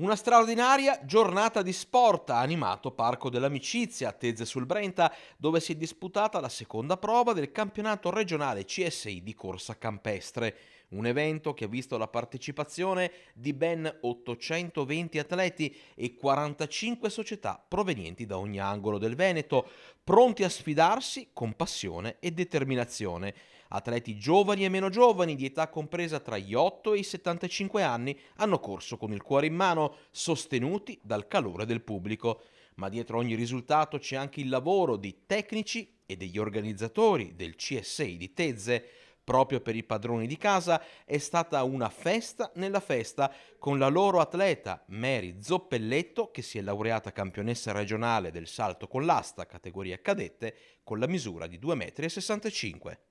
Una straordinaria giornata di sport ha animato Parco dell'Amicizia a Tezze sul Brenta, dove si è disputata la seconda prova del campionato regionale CSI di corsa campestre. Un evento che ha visto la partecipazione di ben 820 atleti e 45 società provenienti da ogni angolo del Veneto, pronti a sfidarsi con passione e determinazione. Atleti giovani e meno giovani, di età compresa tra gli 8 e i 75 anni, hanno corso con il cuore in mano, sostenuti dal calore del pubblico. Ma dietro ogni risultato c'è anche il lavoro di tecnici e degli organizzatori del CSI di Tezze. Proprio per i padroni di casa è stata una festa nella festa, con la loro atleta Mary Zoppelletto, che si è laureata campionessa regionale del salto con l'asta, categoria cadette, con la misura di 2,65 m.